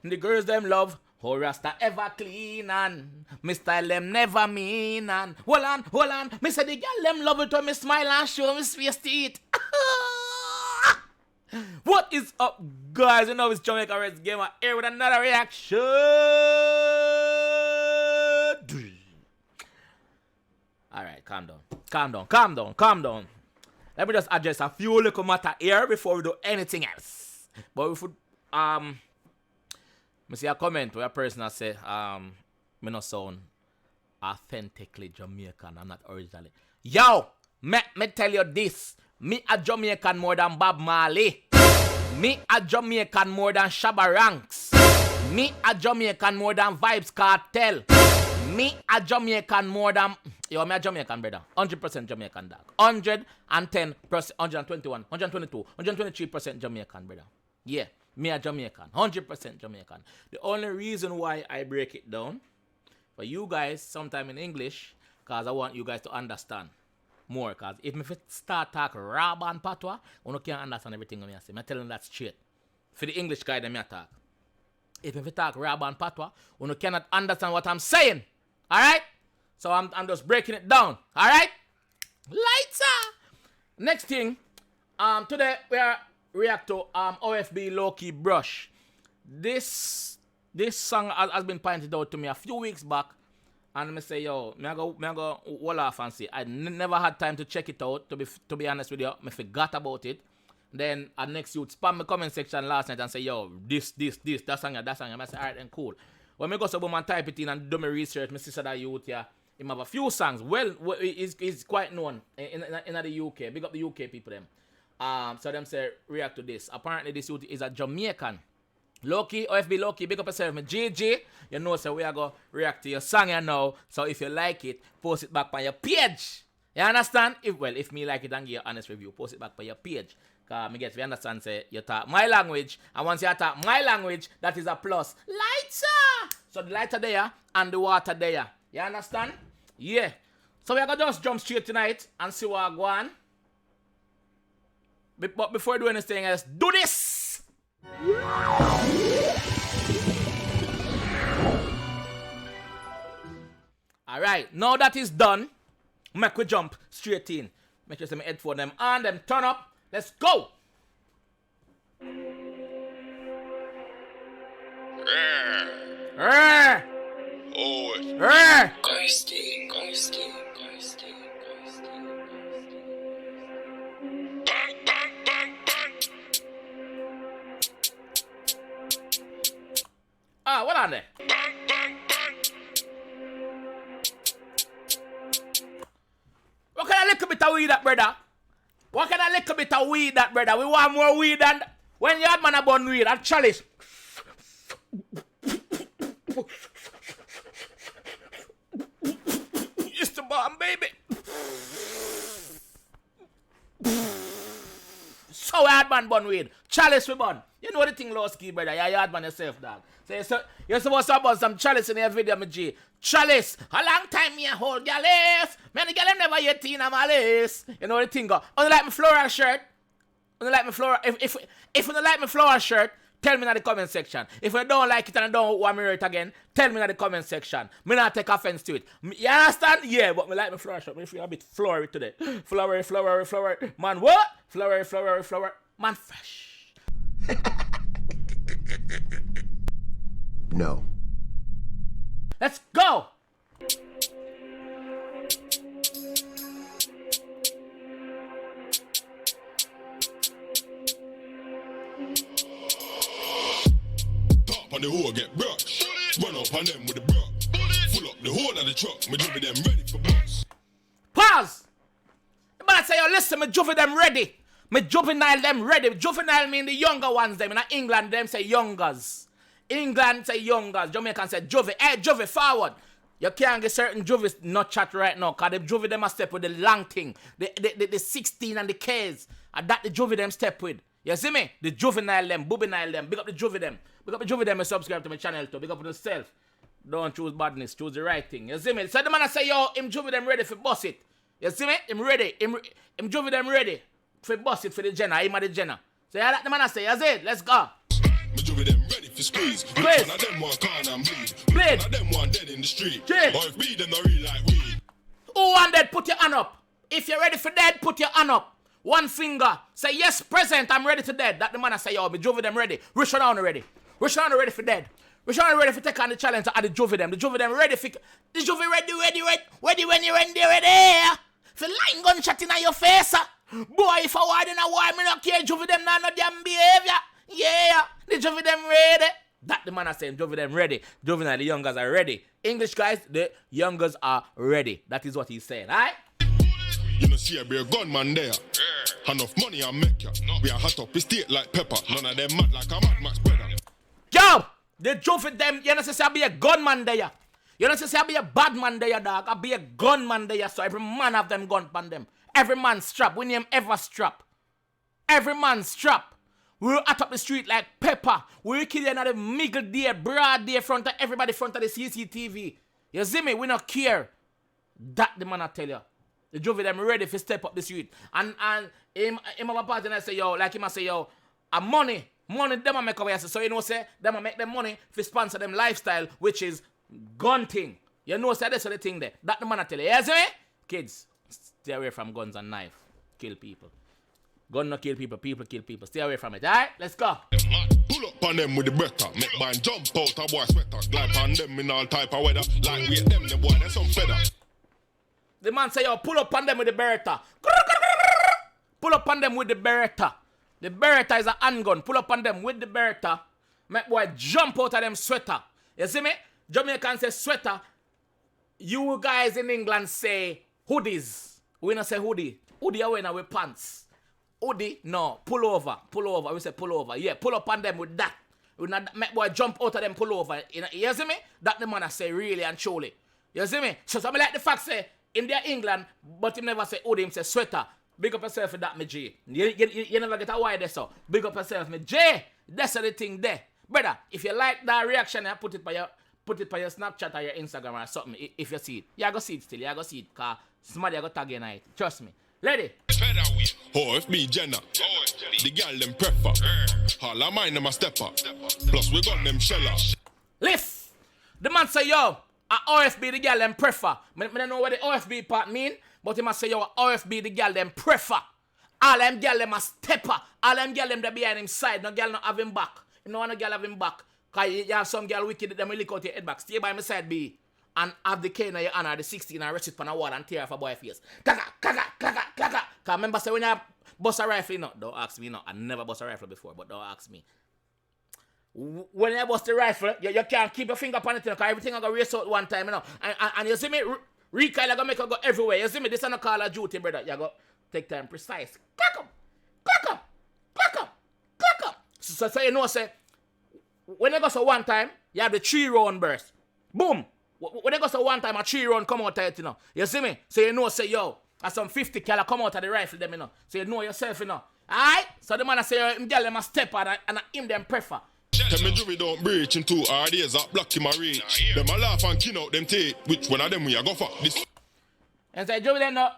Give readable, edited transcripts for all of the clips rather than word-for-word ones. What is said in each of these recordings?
the girls them love. Oh, Rasta ever clean and me style them never mean and hold on. Me say the girl them love it when me smile and show me face teeth. What is up, guys? You know it's JAMAICA'S Gamer here with another reaction. Alright, calm down. Let me just address a few little matter here before we do anything else. But if we I see a comment where a person has said, me no sound authentically Jamaican. I'm not originally. Yo, me tell you this. Me a Jamaican more than Bob Marley. Me a Jamaican more than Shabba Ranks. Me a Jamaican more than Vybz Kartel. Me a Jamaican more than... Yo, me a Jamaican, brother. 100% Jamaican, dog. 110%, 121, 122, 123% Jamaican, brother. Yeah. Me a Jamaican, 100% Jamaican. The only reason why I break it down for you guys sometime in English, because I want you guys to understand more. Because if me start talk rab and patois, you can't understand everything I say. I'm telling that straight. For the English guy, that me talk. If me talk rab and patois, you cannot understand what I'm saying. Alright? So I'm just breaking it down. Alright? Lighter! Next thing, today we are react to OFB Lowkey Brush. This song has been pointed out to me a few weeks back, and I say, yo, me go wall off and see. I never had time to check it out. To be honest with you, I forgot about it. Then next you spam my comment section last night and say, yo, this, that song. I say, alright, then cool. When I go to and type it in and do my research, my sister that youth here, he have a few songs. Well, he's quite known in the UK. Big up the UK people them. So them say react to this. Apparently this youth is a Jamaican. Lowkey, OFB Lowkey, big up yourself, me GG. You know, so we are going to react to your song here now. So if you like it, post it back on your page. You understand? If me like it and give you an honest review, post it back on your page. Because me get to understand, say, you talk my language. And once you talk my language, that is a plus. Lighter! So the lighter there and the water there. You understand? Yeah. So we are going to just jump straight tonight and see what I go on. But before I do anything else, do this! Alright, now that is done, make we jump straight in. Make sure some headphone them on, them turn up. Let's go! What on there? What kind of little bit of weed that, brother? What kind of little bit of weed that, brother? We want more weed than when you had man a bun weed, a chalice. It's the bomb, baby. So hard man bun weed. Chalice we bun. You know the thing, Lowkey, brother. You're hard man yourself, dog. So you're supposed to have some chalice in your video, my G. Chalice. A long time me a hold your lace. Man, the girl never yet in my lace. You know the thing, go. Only like my floral shirt. Only like my floral. If you don't like my floral shirt, tell me in the comment section. If you don't like it and I don't want me to wear it again, tell me in the comment section. Me not take offense to it. You understand? Yeah, but me like my floral shirt. Me feel a bit flowery today. Flowery. Man, what? Flowery. Man, fresh. No. Let's go! Top on the hole get brushed. Run up on them with the brush. Full up the whole of the truck. Me juvie them ready for bus. Pause! You better say, yo, listen, me juvie them ready. Me juvenile them ready. Juvenile mean the younger ones them. In England, them say youngers. England say youngers. Jamaican say juvie. Hey, juvie, forward. You can't get certain juvies not chat right now. Because the juvie them a step with the long thing. The 16 and the K's. And that the juvie them step with. You see me? The juvenile them, bubinile them. Big up the juvie them. Big up the juvie them and subscribe to my channel too. Big up yourself. Don't choose badness. Choose the right thing. You see me? So the man say, yo, him juvie them ready for boss it. You see me? Him ready. Him juvie them ready. For boss it for the Jenna. Him a the Jenna. So yeah, that the man say, you see it? Let's go. Majority them ready for squeeze. Which one of them one can't and bleed? Which one of them one dead in the street? Or if we them not real like we. Who want dead, put your hand up. If you're ready for dead, put your hand up. One finger. Say, yes, present, I'm ready to dead. That the man I say, yo, me Juvie them ready. Rich on ready. Rich on ready for dead. Rich on ready for take on the challenge to add the Juvie them. The Juvie them ready for... The Juvie ready when you ready. For line gunshot in your face. Boy, if I want in a war, me not care. Juvie them not no damn behavior. Yeah, the Juvie them ready. That the man I saying, Juvie them ready. Juvie and the youngers are ready. English guys, the youngers are ready. That is what he's saying, alright? You know, see, I be a gunman there. Enough money I make ya. We are hot up, we state like pepper. None of them mad like a Mad Max brother. Yo, the Juvie them, you know, say I be a gunman there. You know, say I be a bad man there, dog. I be a gunman there, so every man have them gun pan them. Every man strap. We name ever strap. Every man strap. We'll at up the street like pepper. We'll kill you another middle day, broad day, front of everybody, front of the CCTV. You see me? We not care. That the man I tell you. The Juvie them ready to step up the street. And him have a party and I say, yo, like him I say, yo, a money them a make away. So you know say, them a make them money to sponsor them lifestyle, which is gun thing. You know say that's the thing there. That the man I tell you. You see me? Kids, stay away from guns and knife. Kill people. Gun no kill people, people kill people. Stay away from it, alright? Let's go. Pull up on them with the breaker. Make mine jump out a boy sweater. Glide on them in all type of weather. Like wait them boy, there's some feather. The man say, yo, pull up on them with the Beretta. Pull up on them with the Beretta. The Beretta is a handgun. Pull up on them with the Beretta. Make boy jump out of them sweater. You see me? Jamaicans say sweater. You guys in England say hoodies. We not say hoodie. Hoodie are wearing with pants. Hoodie, no. Pull over. We say pull over. Yeah, pull up on them with that. We not make boy jump out of them, pull over. You see me? That the man I say really and truly. You see me? So something like the fact say, in their England, but him never say hoodie, him say sweater. Big up yourself for that, me G. You never get a why there, so. Big up yourself, me J. That's the thing there. Brother, if you like that reaction, put it by your Snapchat or your Instagram or something, if you see it. You go see it still, you go see it, because somebody go tag you night. Trust me. Ready? OFB Jenna, the girl them prefer. All of mine them a stepper. Plus we got them sheller. Lift. The man say, yo, a OFB the girl them prefer. I don't know what the OFB part mean, but he must say, yo, a OFB the girl them prefer. All them girl them a stepper. All them girl them that behind him side. No girl not have him back. You know no girl have him back. Cause you have some girl wicked them will lick out your head back. Stay by my side, B. And have the cane in your hand or the 16 and rest it on a wall and tear off a boy face. Kaka. Cause remember say when you bust a rifle, no, don't ask me, no. I never bust a rifle before, but don't ask me. When you bust the rifle, you can't keep your finger upon it, because everything I go race out one time, you know. And you see me, recoil, you go make you go everywhere. You see me, this is not Call of Duty, brother. You go take time precise. Clack up. So you know, say, when you go so one time, you have the 3-round burst. Boom. When you go so one time, a 3-round come out of it, you know. You see me? So you know, say, yo, as some 50 cal come out of the rifle, them, you know. So you know yourself, you know. Alright? So the man say, him girl them a step and him them prefer. Tell me Juvie don't breach him 2 hard days that block him a reach. Them a laugh and kin out them take. Which one of them we a go for? This. And say, Juvie them no,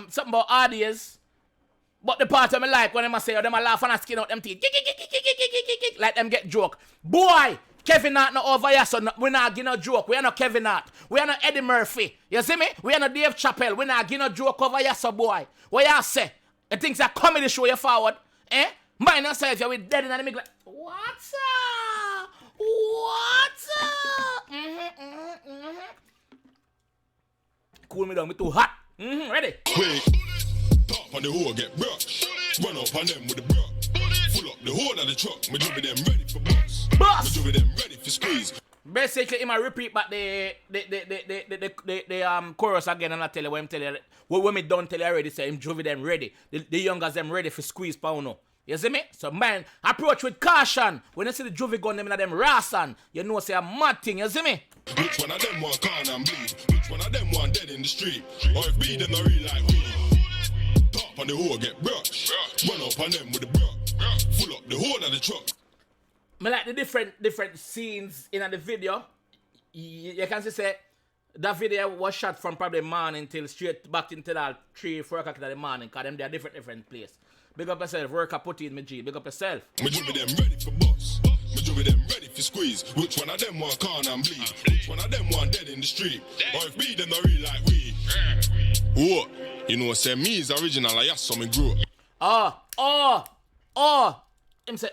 something about hard days. But the part of me like when them a say, them a laugh and skin out them teeth. Like them get joke. Boy! Kevin Hart not over here, so we not give no joke. We are not Kevin Hart. We are not Eddie Murphy. You see me? We are not Dave Chappelle. We not give no joke over here, so boy. What you say? You think it's a comedy show you forward? Eh? Mine yourself, you're dead in the middle. Like, what's up? Cool me down, me too hot. Ready? Wait. Top on the hole get brushed. Run up on them with the brush. Full up the whole of the truck. Me Juvie them ready for bust. Me Juvie them ready for squeeze. Basically, he might repeat back the chorus again, and I tell you what I'm telling you. When me don't tell you already, say him Juvie them ready. The youngers them ready for squeeze pauno. You see me? So man, approach with caution. When you see the Juvie gun them in them rasan, you know say a mad thing. You see me? Which one of them one can't and bleed? Which one of them one dead in the street? Or if we them not real like we. Top on the hole get brushed. Run up on them with the brush. Full up the whole of the truck. I like the different scenes in the video. You can see say That video was shot from probably morning till straight back into that 3, 4 o'clock in the morning, because them they are different place. Big up yourself, work a put in my G, big up yourself. Me do with them ready for bust. Me do with them ready for squeeze. Which one of them want corn and bleed? Which one of them want dead in the street? Or if we them not real like we. What? You know say me is original, I have some grow. Him say,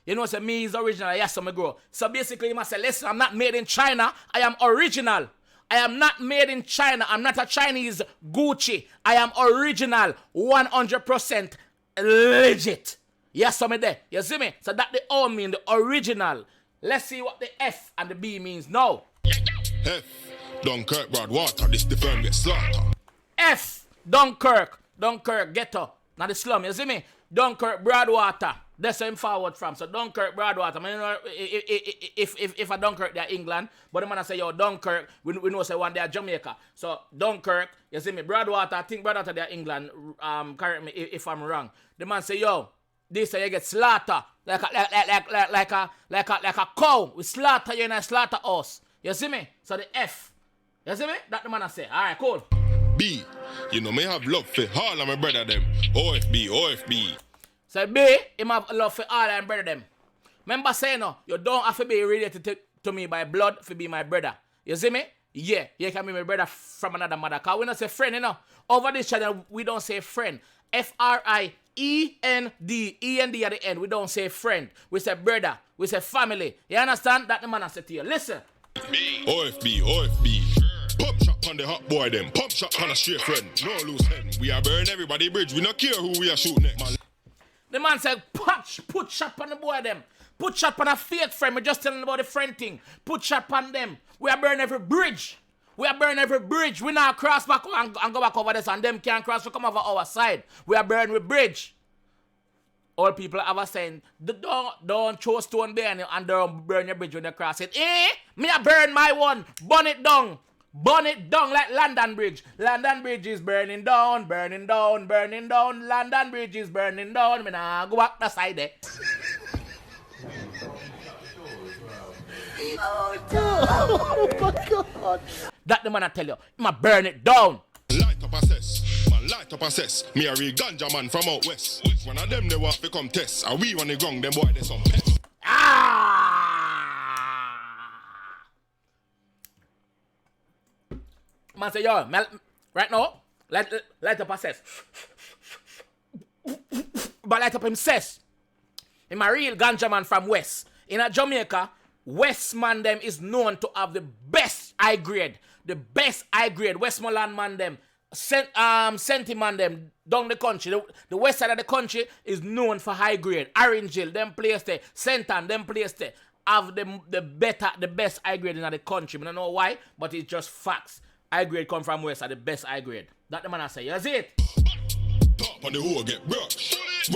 you know say me is original, yes, some grow. So basically he must say, listen, I'm not made in China, I am original. I am not made in China. I'm not a Chinese Gucci. I am original, 100% legit. Yes, some there. You see me? So that the O mean the original. Let's see what the F and the B means now. F, Dunkirk, Broadwater, this the firm get slaughtered. F, Dunkirk, ghetto. Now the slum, you see me? Dunkirk, Broadwater. That's where I'm forward from. So Dunkirk, Broadwater. I mean, you know, if a Dunkirk, they're England. But the man I say, yo, Dunkirk, we know say one they're Jamaica. So Dunkirk, you see me? Broadwater, I think Broadwater, they're England. Correct me if I'm wrong. The man say, yo, this you get slaughter like a cow. We slaughter you in a slaughterhouse. You see me? So the F. You see me? That the man I say. Alright, cool. B, you know me have love for all of my brother them. OFB. So B, him have love for all and brother them. Remember saying no, you don't have to be related to me by blood to be my brother. You see me? Yeah, you can be my brother from another mother. Because we don't say friend, you know. Over this channel, we don't say friend. Friend. E-N-D at the end. We don't say friend. We say brother. We say family. You understand? That the man I said to you. Listen. OFB. Pump shot on the hot boy them. Pump shot on a straight friend. No loose head. We are burn everybody bridge. We not care who we are shoot next. Man. The man said, put shot on the boy them. Put shot on a fake friend. We're just telling about the friend thing. Put shot on them. We are burn every bridge. We now cross back and go back over this, and them can't cross to come over our side. We are burn with bridge. All people ever saying, don't throw stone there and don't burn your bridge when you cross it. Me a burn my one. Burn it down like London Bridge. London Bridge is burning down. London Bridge is burning down. Me nah go back the side there. Oh my God. That the man I tell you, I'ma burn it down. Light up assess. Me a real ganja man from out west. One of them they want to come test. And we want to gong them boy they some pest. Man say, yo, right now, light up assess. But light up him says. I'm a real ganja man from west. In a Jamaica, West man them is known to have the best high grade. Westmoreland man them. Senti man them down the country. The west side of the country is known for high grade. Orange Hill, them place there. Senton, them place there. Have the best high grade in the country. I don't know why, but it's just facts. High grade come from west are the best high grade. That the man I say. You see it? Top on the hole get broke.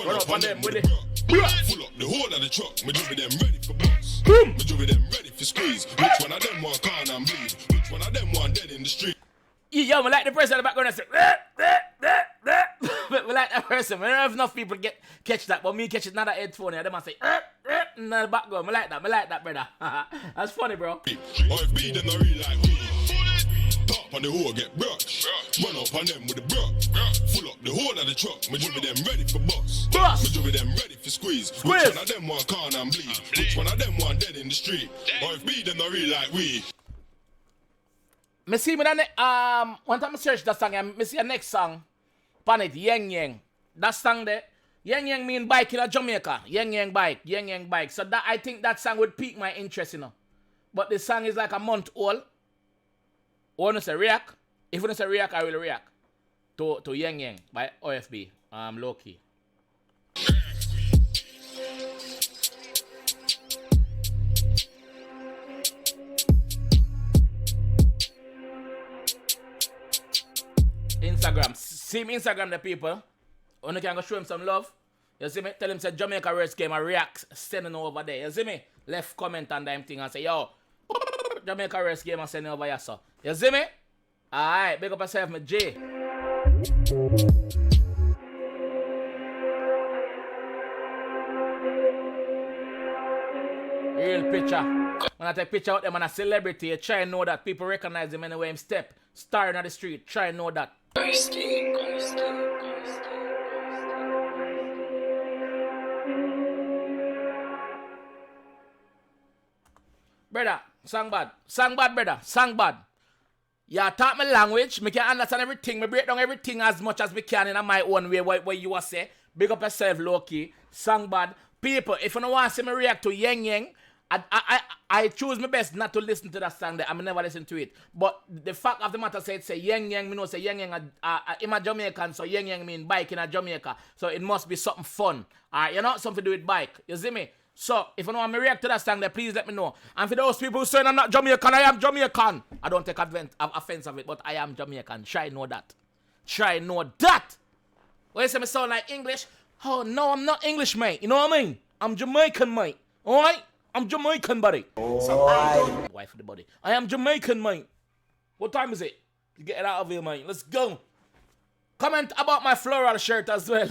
Run up on them with it. Full up the whole of the truck. Me do with them ready for bust. Me do with them ready for squeeze. Which one of them want corn and bleed? Which one of them want dead in the street? Yeah, I like the person in the background and say, we like that person. I don't know if enough people catch that, but me catch it, not a headphone. They must say, in the background. I like that, brother. That's funny, bro. Or if we them not real like we. Top on the hole get broke. Run up on them with the brook. Full up the whole of the truck. Me do with them ready for bust. Me do with them ready for squeeze. Which one of them want corn and bleed? Which one of them want dead in the street? Or if we them not real like we. Me see me one time I search that song and me see a next song pan it, Yang. That song there, Yang mean bike in Jamaica. Yang bike. So that I think that song would pique my interest, you know. But the song is like a month old. Want to say react? If you want to say react, I will react to Yang by OFB, Lowkey. Instagram. See me Instagram the people. When you can go show him some love. You see me? Tell him say JAMAICA'S game and react sending over there. You see me? Left comment on them thing and say, yo, JAMAICA'S game and sending over here, so. You see me? Alright, big up yourself, my J. Real picture. picture. When I take picture of them and a celebrity, you try and know that people recognize him anywhere him step. Starring on the street, try and know that. Brother, song bad. Song bad, brother. Song bad. You talk my language, me can understand everything. Me break down everything as much as me can in my own way. What you want say. Big up yourself, Lowkey. Song bad. People, if you don't want to see me react to Yang Yang, I choose my best not to listen to that song there. I may never listen to it. But the fact of the matter say Yang Yang, me know say Yang Yang I'm a Jamaican, so Yang Yang mean bike in a Jamaica. So it must be something fun. Alright, you know, something to do with bike. You see me? So, if you don't want me react to that song there, please let me know. And for those people who say I'm not Jamaican, I am Jamaican. I don't take offense of it, but I am Jamaican. Try know that. Try know that. When you say me sound like English, oh no, I'm not English, mate. You know what I mean? I'm Jamaican, mate. Alright? I'm Jamaican, buddy. So I don't... Wife of the body. I am Jamaican, mate. What time is it? You get it out of here, mate. Let's go. Comment about my floral shirt as well.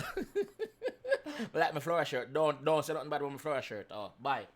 Like my floral shirt. Don't say nothing bad about my floral shirt. Oh, bye.